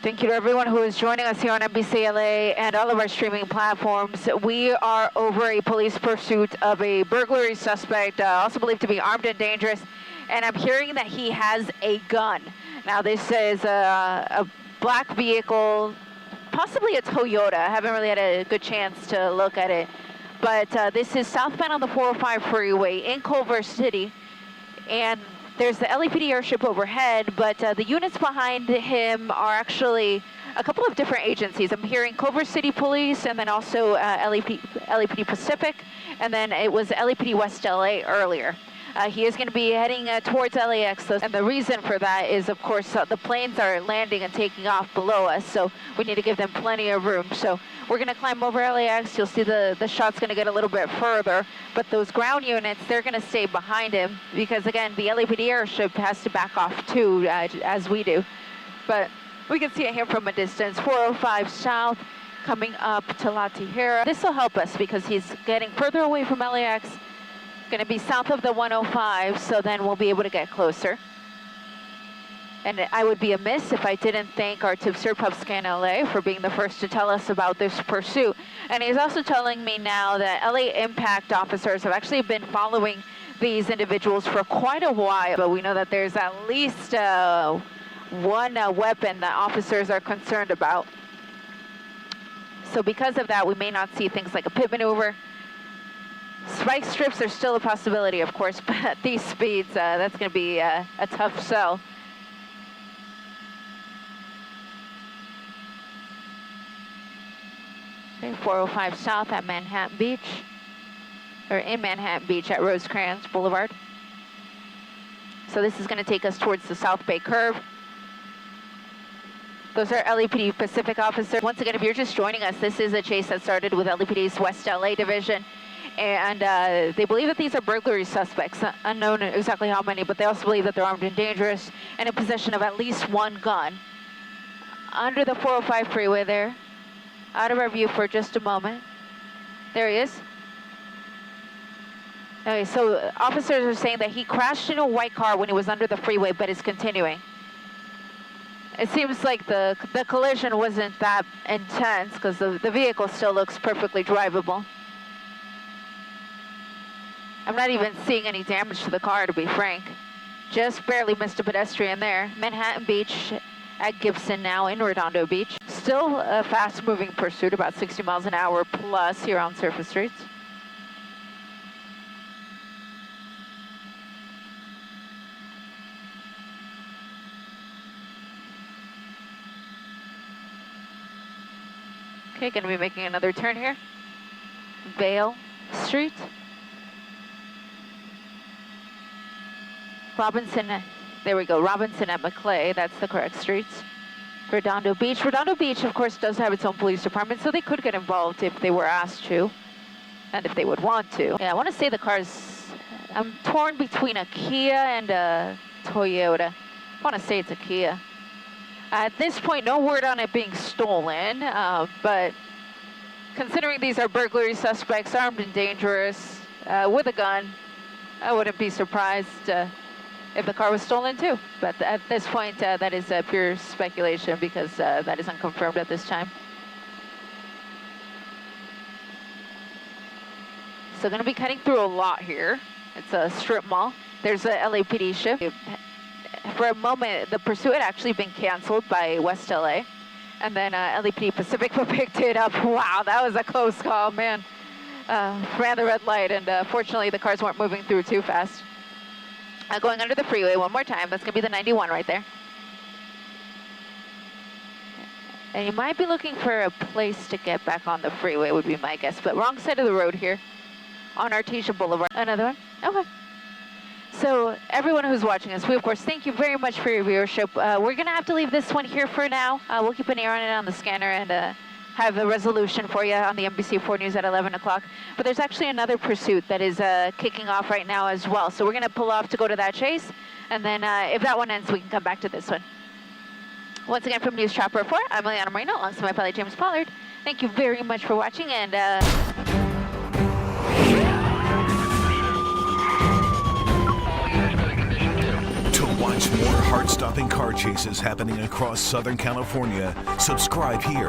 Thank you to everyone who is joining us here on NBC LA and all of our streaming platforms. We are over a police pursuit of a burglary suspect, also believed to be armed and dangerous, and I'm hearing that he has a gun. Now, this is a black vehicle, possibly a Toyota. I haven't really had a good chance to look at it, but this is southbound on the 405 freeway in Culver City, and there's the LAPD airship overhead, but the units behind him are actually a couple of different agencies. I'm hearing Culver City Police, and then also LAPD Pacific, and then it was LAPD West LA earlier. He is going to be heading towards LAX, and the reason for that is, of course, the planes are landing and taking off below us, so we need to give them plenty of room. So we're going to climb over LAX. You'll see the shot's going to get a little bit further, but those ground units, they're going to stay behind him because, again, the LAPD airship has to back off too, as we do. But we can see it here from a distance, 405 south, coming up to La Tijera. This will help us because he's getting further away from LAX, going to be south of the 105, so then we'll be able to get closer. And I would be amiss if I didn't thank our tipster PubScan LA for being the first to tell us about this pursuit. And he's also telling me now that LA Impact officers have actually been following these individuals for quite a while, but we know that there's at least one weapon that officers are concerned about. So because of that, we may not see things like a pit maneuver. Spike strips are still a possibility, of course, but at these speeds, that's going to be a tough sell. Okay, 405 south at Manhattan Beach, or in Manhattan Beach at Rosecrans Boulevard. So this is going to take us towards the South Bay Curve. Those are LAPD Pacific officers. Once again, if you're just joining us, this is a chase that started with LAPD's West LA division. And they believe that these are burglary suspects, unknown exactly how many, but they also believe that they're armed and dangerous and in possession of at least one gun. Under the 405 freeway there, out of our view for just a moment. There he is. Okay, so officers are saying that he crashed in a white car when he was under the freeway, but is continuing. It seems like the collision wasn't that intense because the vehicle still looks perfectly drivable. I'm not even seeing any damage to the car, to be frank. Just barely missed a pedestrian there. Manhattan Beach at Gibson now in Redondo Beach. Still a fast-moving pursuit, about 60 miles an hour plus here on surface streets. Okay, gonna be making another turn here. Vale Street. Robinson, there we go, Robinson at McClay, that's the correct streets. Redondo Beach. Redondo Beach, of course, does have its own police department, so they could get involved if they were asked to, and if they would want to. Yeah, I want to say the car's, I'm torn between a Kia and a Toyota. I want to say it's a Kia. At this point, no word on it being stolen, but considering these are burglary suspects, armed and dangerous, with a gun, I wouldn't be surprised if the car was stolen too. But at this point, that is pure speculation because that is unconfirmed at this time. So going to be cutting through a lot here. It's a strip mall. There's a LAPD ship. For a moment, the pursuit had actually been canceled by West LA. And then LAPD Pacific picked it up. Wow, that was a close call, man. Ran the red light, and fortunately the cars weren't moving through too fast. Going under the freeway one more time. That's going to be the 91 right there. And you might be looking for a place to get back on the freeway, would be my guess. But wrong side of the road here on Artesia Boulevard. Another one? Okay. So everyone who's watching us, we, of course, thank you very much for your viewership. We're going to have to leave this one here for now. We'll keep an ear on it on the scanner and have a resolution for you on the NBC4 News at 11 o'clock. But there's actually another pursuit that is kicking off right now as well. So we're going to pull off to go to that chase. And then if that one ends, we can come back to this one. Once again, from News Chopper 4, I'm Eliana Marino, alongside my pilot, James Pollard. Thank you very much for watching, and to watch watch more heart-stopping car chases happening across Southern California, subscribe here.